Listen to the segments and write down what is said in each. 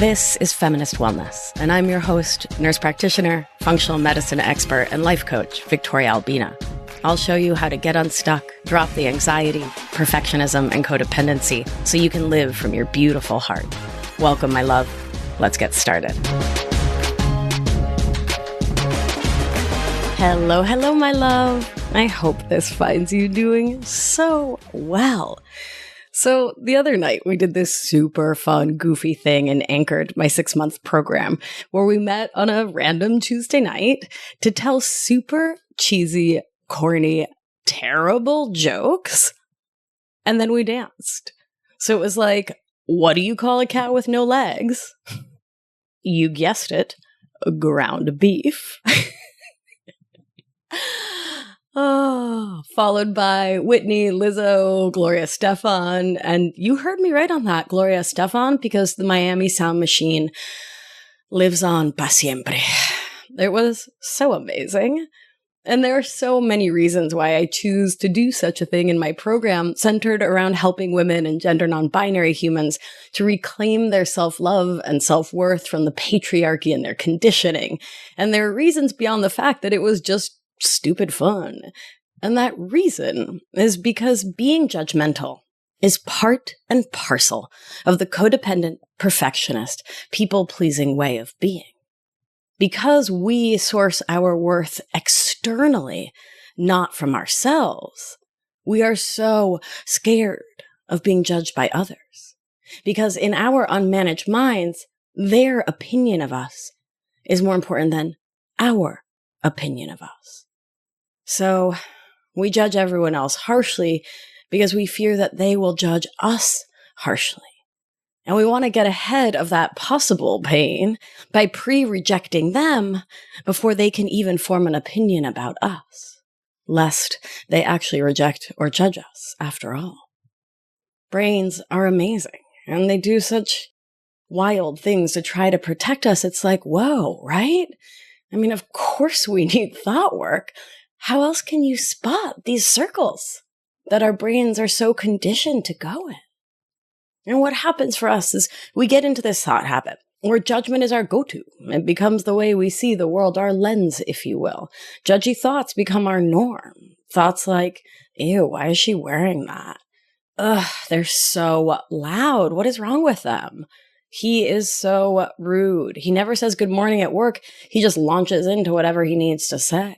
This is Feminist Wellness, and I'm your host, nurse practitioner, functional medicine expert, and life coach, Victoria Albina. I'll show you how to get unstuck, drop the anxiety, perfectionism, and codependency so you can live from your beautiful heart. Welcome, my love. Let's get started. Hello, hello, my love. I hope this finds you doing so well. So the other night, we did this super fun, goofy thing and anchored my 6-month program where we met on a random Tuesday night to tell super cheesy, corny, terrible jokes. And then we danced. So it was like, what do you call a cat with no legs? You guessed it, ground beef. Oh, followed by Whitney, Lizzo, Gloria Estefan. And you heard me right on that, Gloria Estefan, because the Miami sound machine lives on pa siempre. It was so amazing. And there are so many reasons why I choose to do such a thing in my program centered around helping women and gender non-binary humans to reclaim their self-love and self-worth from the patriarchy and their conditioning. And there are reasons beyond the fact that it was just stupid fun. And that reason is because being judgmental is part and parcel of the codependent, perfectionist, people-pleasing way of being. Because we source our worth externally, not from ourselves, we are so scared of being judged by others. Because in our unmanaged minds, their opinion of us is more important than our opinion of us. So we judge everyone else harshly because we fear that they will judge us harshly. And we want to get ahead of that possible pain by pre-rejecting them before they can even form an opinion about us, lest they actually reject or judge us after all. Brains are amazing, and they do such wild things to try to protect us. It's like, whoa, right? I mean, of course we need thought work. How else can you spot these circles that our brains are so conditioned to go in? And what happens for us is we get into this thought habit where judgment is our go-to. It becomes the way we see the world, our lens, if you will. Judgy thoughts become our norm. Thoughts like, ew, why is she wearing that? Ugh, they're so loud. What is wrong with them? He is so rude. He never says good morning at work. He just launches into whatever he needs to say.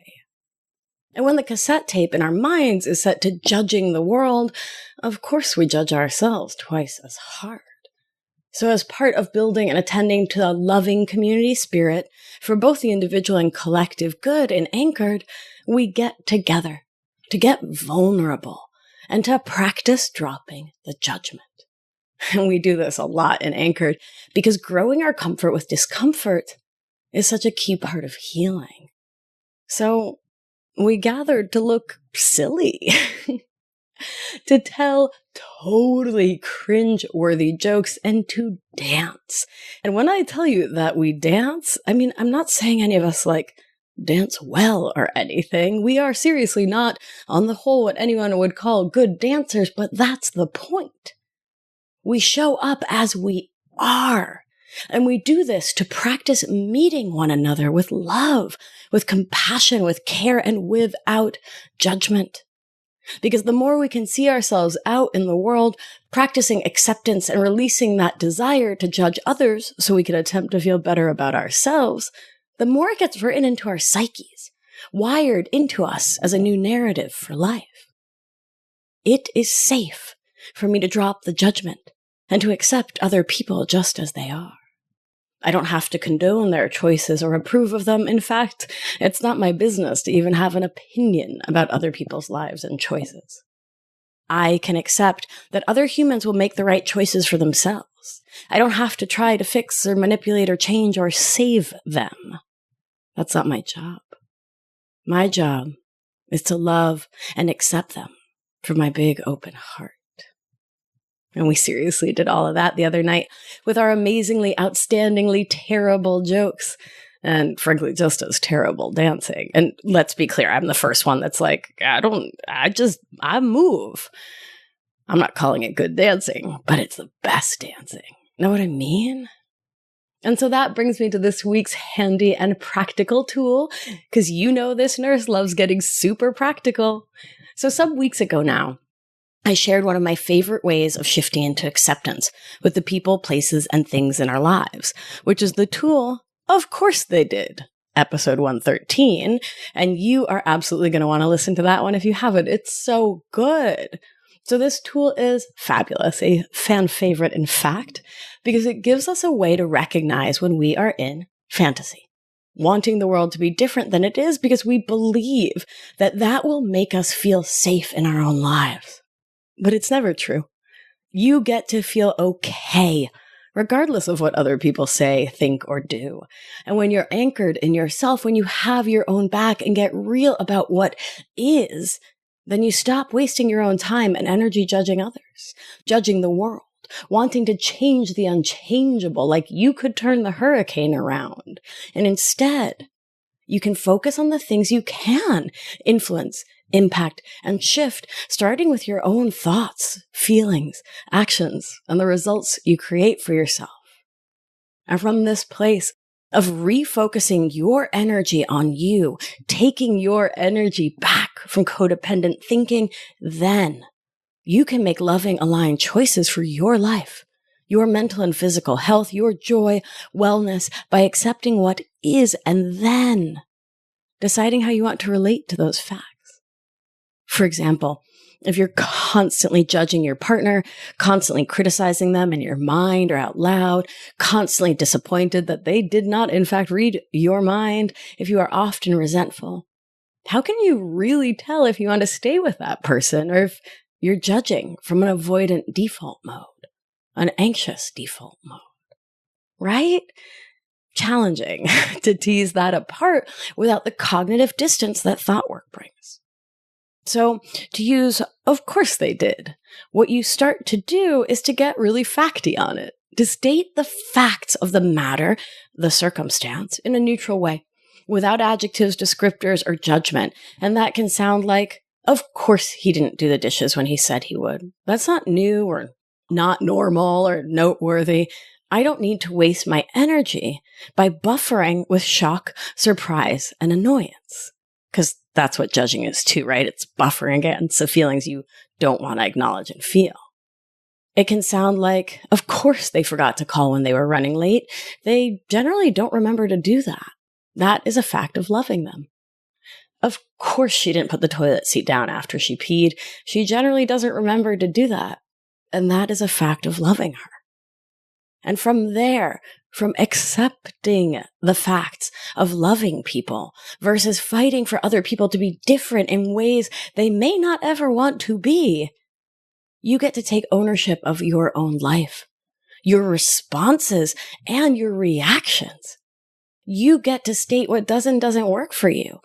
And when the cassette tape in our minds is set to judging the world, of course we judge ourselves twice as hard. So as part of building and attending to a loving community spirit for both the individual and collective good in Anchored, we get together to get vulnerable and to practice dropping the judgment. And we do this a lot in Anchored because growing our comfort with discomfort is such a key part of healing. So we gathered to look silly, to tell totally cringe-worthy jokes, and to dance. And when I tell you that we dance, I mean, I'm not saying any of us dance well or anything. We are seriously not, on the whole, what anyone would call good dancers, but that's the point. We show up as we are. And we do this to practice meeting one another with love, with compassion, with care, and without judgment. Because the more we can see ourselves out in the world, practicing acceptance and releasing that desire to judge others so we can attempt to feel better about ourselves, the more it gets written into our psyches, wired into us as a new narrative for life. It is safe for me to drop the judgment and to accept other people just as they are. I don't have to condone their choices or approve of them. In fact, it's not my business to even have an opinion about other people's lives and choices. I can accept that other humans will make the right choices for themselves. I don't have to try to fix or manipulate or change or save them. That's not my job. My job is to love and accept them from my big open heart. And we seriously did all of that the other night with our amazingly, outstandingly terrible jokes. And frankly, just as terrible dancing. And let's be clear, I'm the first one that's like, I move. I'm not calling it good dancing, but it's the best dancing. Know what I mean? And so that brings me to this week's handy and practical tool, because this nurse loves getting super practical. So some weeks ago now, I shared one of my favorite ways of shifting into acceptance with the people, places, and things in our lives, which is the tool, Of Course They Did, episode 113. And you are absolutely going to want to listen to that one if you haven't. It's so good. So this tool is fabulous, a fan favorite, in fact, because it gives us a way to recognize when we are in fantasy, wanting the world to be different than it is because we believe that that will make us feel safe in our own lives. But it's never true. You get to feel okay, regardless of what other people say, think, or do. And when you're anchored in yourself, when you have your own back and get real about what is, then you stop wasting your own time and energy judging others, judging the world, wanting to change the unchangeable, like you could turn the hurricane around. And instead, you can focus on the things you can influence, impact, and shift, starting with your own thoughts, feelings, actions, and the results you create for yourself. And from this place of refocusing your energy on you, taking your energy back from codependent thinking, then you can make loving, aligned choices for your life, your mental and physical health, your joy, wellness, by accepting what is and then deciding how you want to relate to those facts. For example, if you're constantly judging your partner, constantly criticizing them in your mind or out loud, constantly disappointed that they did not, in fact, read your mind, if you are often resentful, how can you really tell if you want to stay with that person or if you're judging from an avoidant default mode, an anxious default mode, right? Challenging to tease that apart without the cognitive distance that thought work brings. So to use, of course they did, what you start to do is to get really facty on it, to state the facts of the matter, the circumstance, in a neutral way, without adjectives, descriptors, or judgment. And that can sound like, of course he didn't do the dishes when he said he would. That's not new or not normal or noteworthy. I don't need to waste my energy by buffering with shock, surprise, and annoyance. Because that's what judging is too, right? It's buffering against the feelings you don't want to acknowledge and feel. It can sound like, of course they forgot to call when they were running late. They generally don't remember to do that. That is a fact of loving them. Of course she didn't put the toilet seat down after she peed. She generally doesn't remember to do that. And that is a fact of loving her. And from there, from accepting the facts of loving people versus fighting for other people to be different in ways they may not ever want to be, you get to take ownership of your own life, your responses, and your reactions. You get to state what does and doesn't work for you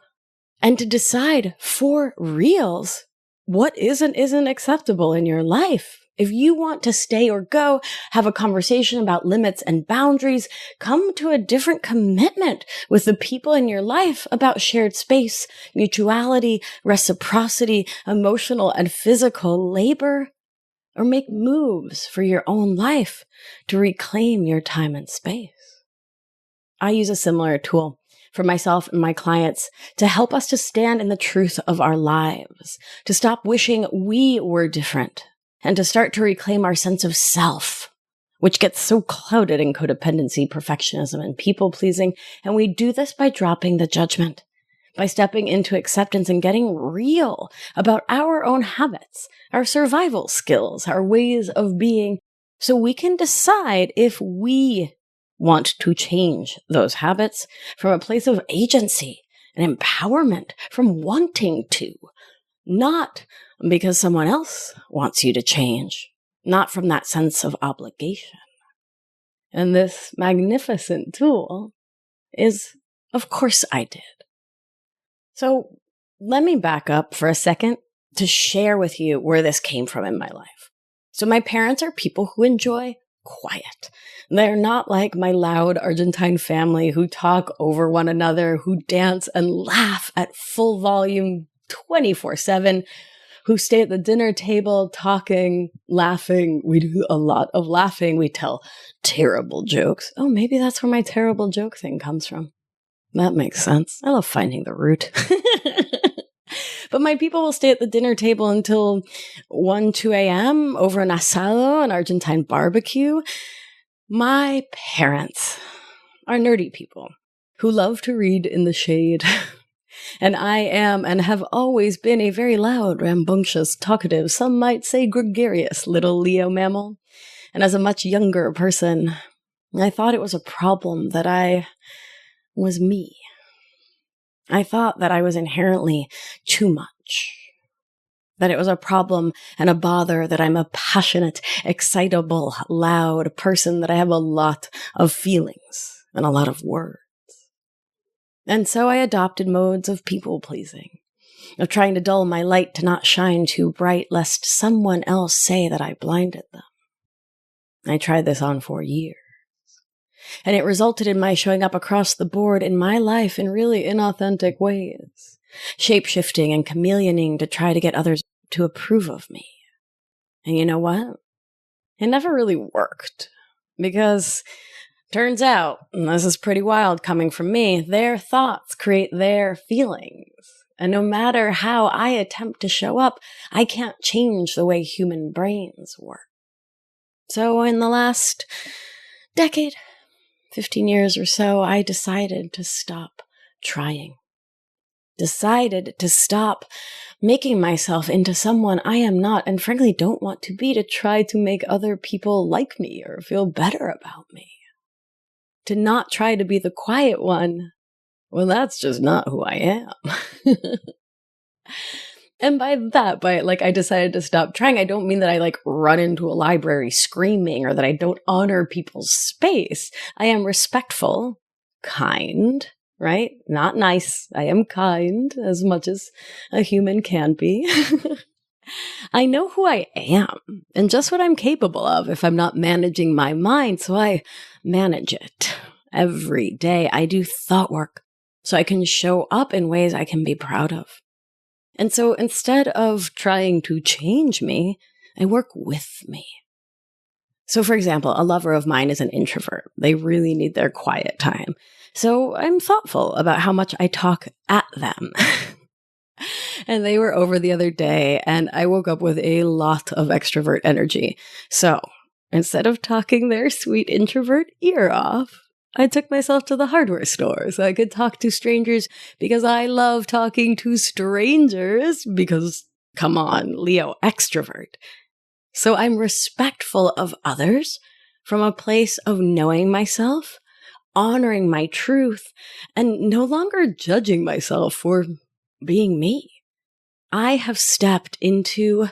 and to decide for reals what is and isn't acceptable in your life. If you want to stay or go, have a conversation about limits and boundaries, come to a different commitment with the people in your life about shared space, mutuality, reciprocity, emotional and physical labor, or make moves for your own life to reclaim your time and space. I use a similar tool for myself and my clients to help us to stand in the truth of our lives, to stop wishing we were different, and to start to reclaim our sense of self, which gets so clouded in codependency, perfectionism, and people-pleasing. And we do this by dropping the judgment, by stepping into acceptance and getting real about our own habits, our survival skills, our ways of being, so we can decide if we want to change those habits from a place of agency and empowerment, from wanting to, not because someone else wants you to change, not from that sense of obligation. And this magnificent tool is, of course I did. So let me back up for a second to share with you where this came from in my life. So my parents are people who enjoy quiet. They're not like my loud Argentine family who talk over one another, who dance and laugh at full volume 24/7, who stay at the dinner table talking, laughing. We do a lot of laughing. We tell terrible jokes. Oh, maybe that's where my terrible joke thing comes from. That makes sense. I love finding the root. But my people will stay at the dinner table until 1, 2 a.m. over an asado, an Argentine barbecue. My parents are nerdy people who love to read in the shade. And I am and have always been a very loud, rambunctious, talkative, some might say gregarious little Leo mammal. And as a much younger person, I thought it was a problem that I was me. I thought that I was inherently too much. That it was a problem and a bother, that I'm a passionate, excitable, loud person, that I have a lot of feelings and a lot of words. And so I adopted modes of people-pleasing, of trying to dull my light to not shine too bright, lest someone else say that I blinded them. I tried this on for years. And it resulted in my showing up across the board in my life in really inauthentic ways, shape-shifting and chameleoning to try to get others to approve of me. And you know what? It never really worked, because turns out, and this is pretty wild coming from me, their thoughts create their feelings. And no matter how I attempt to show up, I can't change the way human brains work. So in the last decade, 15 years or so, I decided to stop trying. Decided to stop making myself into someone I am not and frankly don't want to be, to try to make other people like me or feel better about me. To not try to be the quiet one. Well, that's just not who I am. And by I decided to stop trying, I don't mean that I run into a library screaming or that I don't honor people's space. I am respectful, kind, right? Not nice. I am kind as much as a human can be. I know who I am and just what I'm capable of if I'm not managing my mind, so I manage it every day. I do thought work so I can show up in ways I can be proud of. And so instead of trying to change me, I work with me. So for example, a lover of mine is an introvert. They really need their quiet time. So I'm thoughtful about how much I talk at them. And they were over the other day, and I woke up with a lot of extrovert energy. So instead of talking their sweet introvert ear off, I took myself to the hardware store so I could talk to strangers, because I love talking to strangers because, come on, Leo extrovert. So I'm respectful of others from a place of knowing myself, honoring my truth, and no longer judging myself for being me. I have stepped into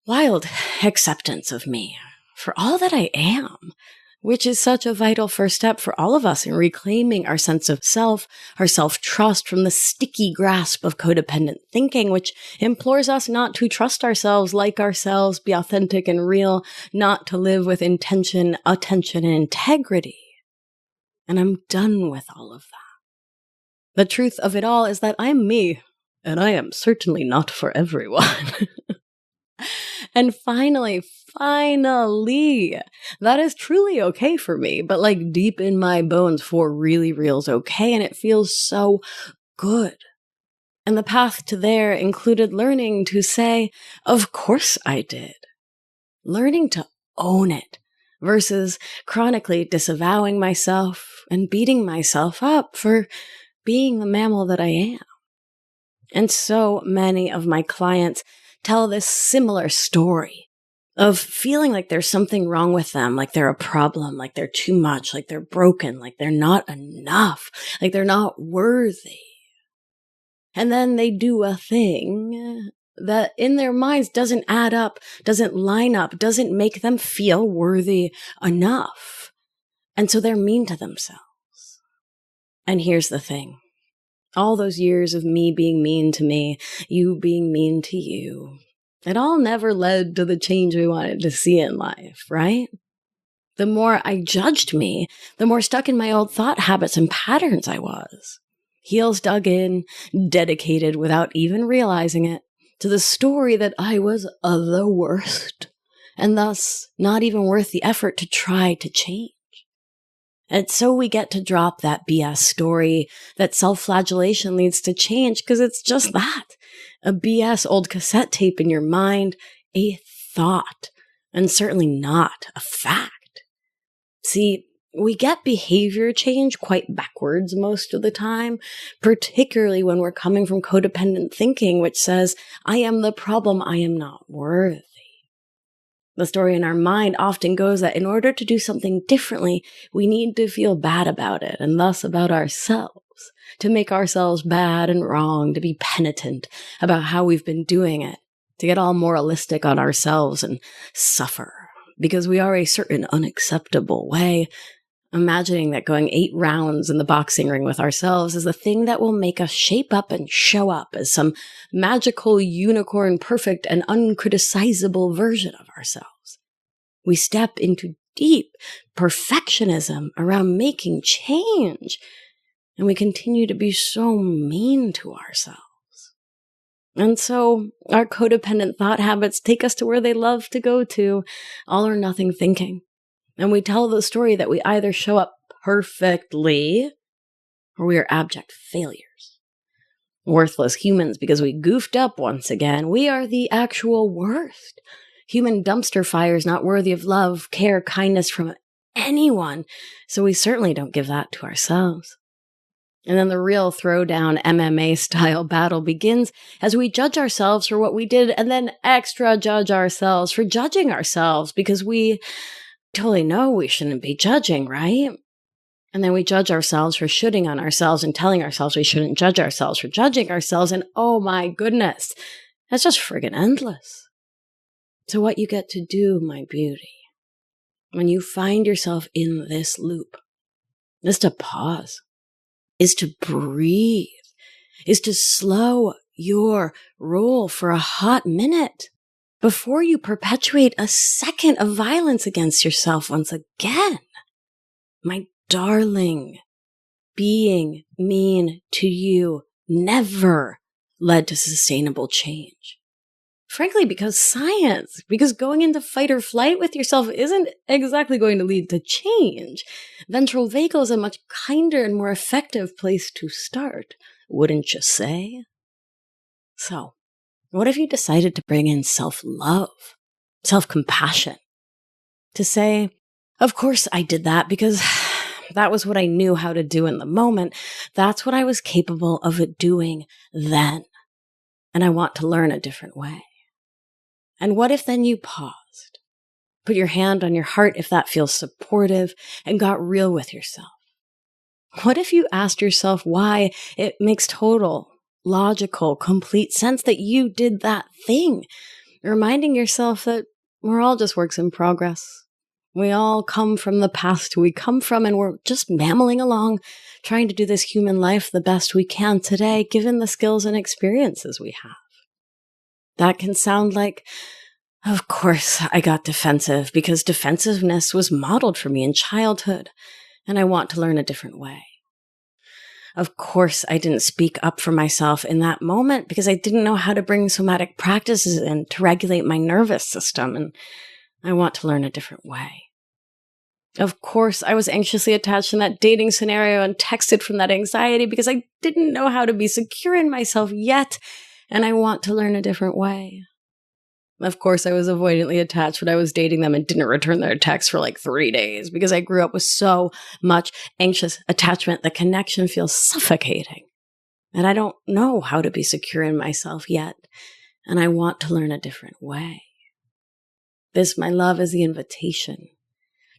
wild acceptance of me for all that I am, which is such a vital first step for all of us in reclaiming our sense of self, our self-trust from the sticky grasp of codependent thinking, which implores us not to trust ourselves, like ourselves, be authentic and real, not to live with intention, attention, and integrity. And I'm done with all of that. The truth of it all is that I'm me, and I am certainly not for everyone. And finally, that is truly okay for me, but deep in my bones, for really real's okay, and it feels so good. And the path to there included learning to say, of course I did. Learning to own it versus chronically disavowing myself and beating myself up for being the mammal that I am. And so many of my clients tell this similar story of feeling like there's something wrong with them, like they're a problem, like they're too much, like they're broken, like they're not enough, like they're not worthy. And then they do a thing that in their minds doesn't add up, doesn't line up, doesn't make them feel worthy enough. And so they're mean to themselves. And here's the thing. All those years of me being mean to me, you being mean to you, it all never led to the change we wanted to see in life, right? The more I judged me, the more stuck in my old thought habits and patterns I was. Heels dug in, dedicated without even realizing it to the story that I was the worst, and thus not even worth the effort to try to change. And so we get to drop that BS story that self-flagellation leads to change, because it's just that, a BS old cassette tape in your mind, a thought, and certainly not a fact. See, we get behavior change quite backwards most of the time, particularly when we're coming from codependent thinking, which says, I am the problem, I am not worthy. The story in our mind often goes that in order to do something differently, we need to feel bad about it, and thus about ourselves, to make ourselves bad and wrong, to be penitent about how we've been doing it, to get all moralistic on ourselves and suffer, because we are a certain unacceptable way, imagining that going 8 rounds in the boxing ring with ourselves is the thing that will make us shape up and show up as some magical unicorn, perfect and uncriticizable version of ourselves. We step into deep perfectionism around making change, and we continue to be so mean to ourselves. And so our codependent thought habits take us to where they love to go to, all or nothing thinking. And we tell the story that we either show up perfectly or we are abject failures. Worthless humans because we goofed up once again. We are the actual worst. Human dumpster fires not worthy of love, care, kindness from anyone. So we certainly don't give that to ourselves. And then the real throwdown MMA style battle begins as we judge ourselves for what we did and then extra judge ourselves for judging ourselves because we totally know we shouldn't be judging, right? And then we judge ourselves for shooting on ourselves and telling ourselves we shouldn't judge ourselves for judging ourselves. And oh my goodness, that's just friggin' endless. So what you get to do, my beauty, when you find yourself in this loop, is to pause, is to breathe, is to slow your roll for a hot minute before you perpetuate a second of violence against yourself once again. My darling, being mean to you never led to sustainable change. Frankly, because going into fight or flight with yourself isn't exactly going to lead to change. Ventral vagal is a much kinder and more effective place to start, wouldn't you say? So, what if you decided to bring in self-love, self-compassion? To say, of course I did that because that was what I knew how to do in the moment. That's what I was capable of doing then. And I want to learn a different way. And what if then you paused, put your hand on your heart if that feels supportive, and got real with yourself? What if you asked yourself why it makes total, logical, complete sense that you did that thing, reminding yourself that we're all just works in progress. We all come from the past we come from, and we're just mammaling along, trying to do this human life the best we can today, given the skills and experiences we have. That can sound like, of course I got defensive because defensiveness was modeled for me in childhood, and I want to learn a different way. Of course I didn't speak up for myself in that moment because I didn't know how to bring somatic practices in to regulate my nervous system, and I want to learn a different way. Of course, I was anxiously attached in that dating scenario and texted from that anxiety because I didn't know how to be secure in myself yet, and I want to learn a different way. Of course, I was avoidantly attached when I was dating them and didn't return their text for like 3 days because I grew up with so much anxious attachment the connection feels suffocating. And I don't know how to be secure in myself yet, and I want to learn a different way. This, my love, is the invitation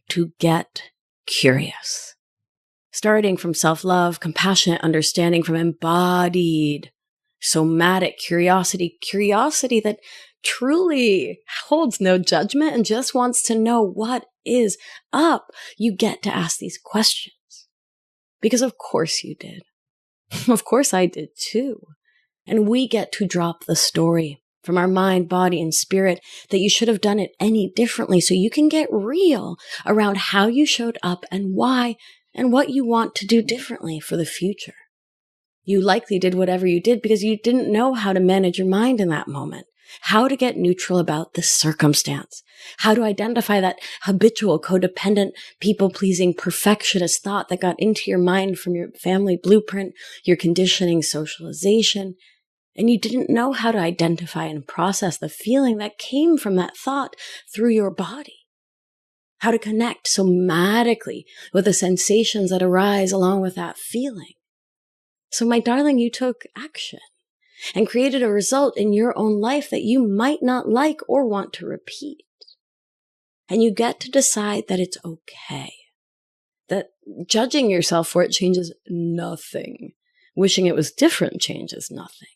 to get curious. Starting from self-love, compassionate understanding, from embodied, somatic curiosity that truly holds no judgment and just wants to know what is up. You get to ask these questions. Because of course you did. Of course I did too. And we get to drop the story from our mind, body, and spirit that you should have done it any differently so you can get real around how you showed up and why and what you want to do differently for the future. You likely did whatever you did because you didn't know how to manage your mind in that moment, how to get neutral about the circumstance, how to identify that habitual, codependent, people-pleasing, perfectionist thought that got into your mind from your family blueprint, your conditioning, socialization. And you didn't know how to identify and process the feeling that came from that thought through your body. How to connect somatically with the sensations that arise along with that feeling. So my darling, you took action and created a result in your own life that you might not like or want to repeat. And you get to decide that it's okay. That judging yourself for it changes nothing. Wishing it was different changes nothing.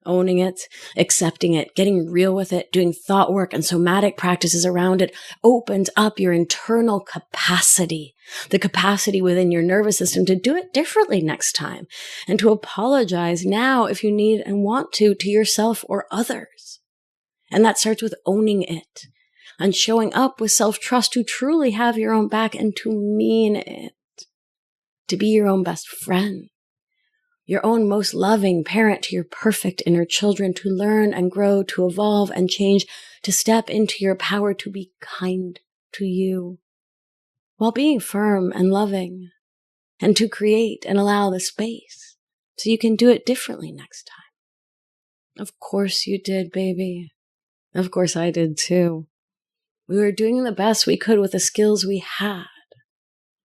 Owning it, accepting it, getting real with it, doing thought work and somatic practices around it opens up your internal capacity, the capacity within your nervous system to do it differently next time and to apologize now if you need and want to yourself or others. And that starts with owning it and showing up with self-trust to truly have your own back and to mean it, to be your own best friend. Your own most loving parent to your perfect inner children, to learn and grow, to evolve and change, to step into your power, to be kind to you, while being firm and loving, and to create and allow the space so you can do it differently next time. Of course you did, baby. Of course I did too. We were doing the best we could with the skills we had,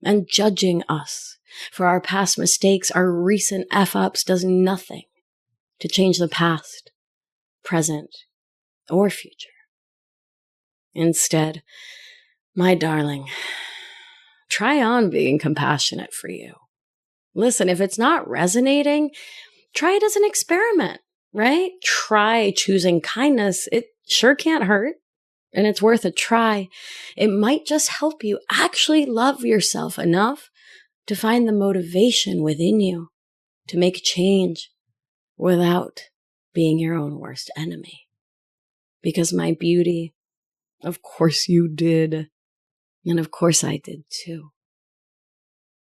and judging us for our past mistakes, our recent F-ups does nothing to change the past, present, or future. Instead, my darling, try on being compassionate for you. Listen, if it's not resonating, try it as an experiment, right? Try choosing kindness. It sure can't hurt, and it's worth a try. It might just help you actually love yourself enough to find the motivation within you to make change without being your own worst enemy. Because my beauty, of course you did. And of course I did too.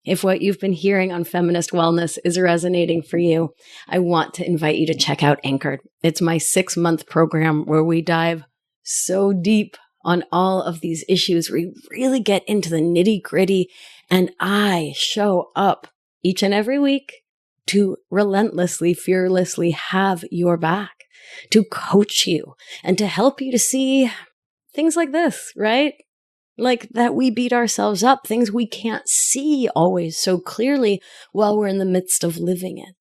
If what you've been hearing on Feminist Wellness is resonating for you, I want to invite you to check out Anchored. It's my 6-month program where we dive so deep on all of these issues. We really get into the nitty-gritty, and I show up each and every week to relentlessly, fearlessly have your back, to coach you, and to help you to see things like this, right? Like that we beat ourselves up, things we can't see always so clearly while we're in the midst of living it.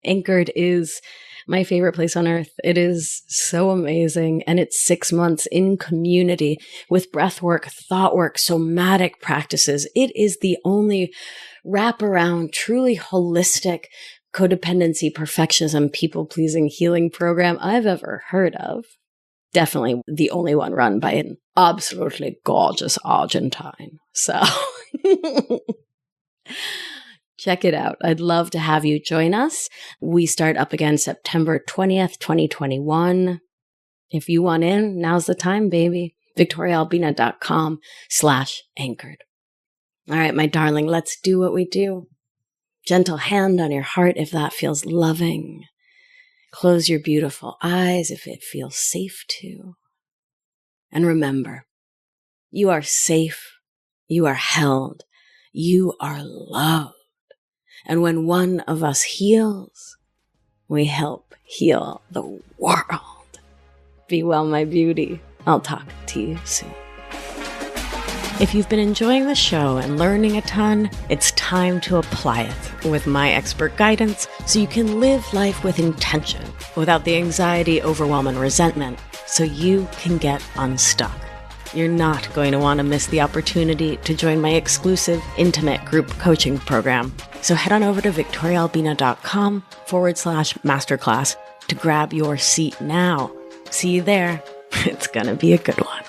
Anchored is my favorite place on earth. It is so amazing. And it's 6 months in community with breath work, thought work, somatic practices. It is the only wraparound, truly holistic codependency, perfectionism, people-pleasing healing program I've ever heard of. Definitely the only one run by an absolutely gorgeous Argentine. So check it out. I'd love to have you join us. We start up again September 20th, 2021. If you want in, now's the time, baby. victoriaalbina.com/anchored. All right, my darling, let's do what we do. Gentle hand on your heart if that feels loving. Close your beautiful eyes if it feels safe to. And remember, you are safe, you are held, you are loved. And when one of us heals, we help heal the world. Be well, my beauty. I'll talk to you soon. If you've been enjoying the show and learning a ton, it's time to apply it with my expert guidance so you can live life with intention without the anxiety, overwhelm, and resentment so you can get unstuck. You're not going to want to miss the opportunity to join my exclusive, intimate group coaching program. So head on over to victoriaalbina.com/masterclass to grab your seat now. See you there. It's going to be a good one.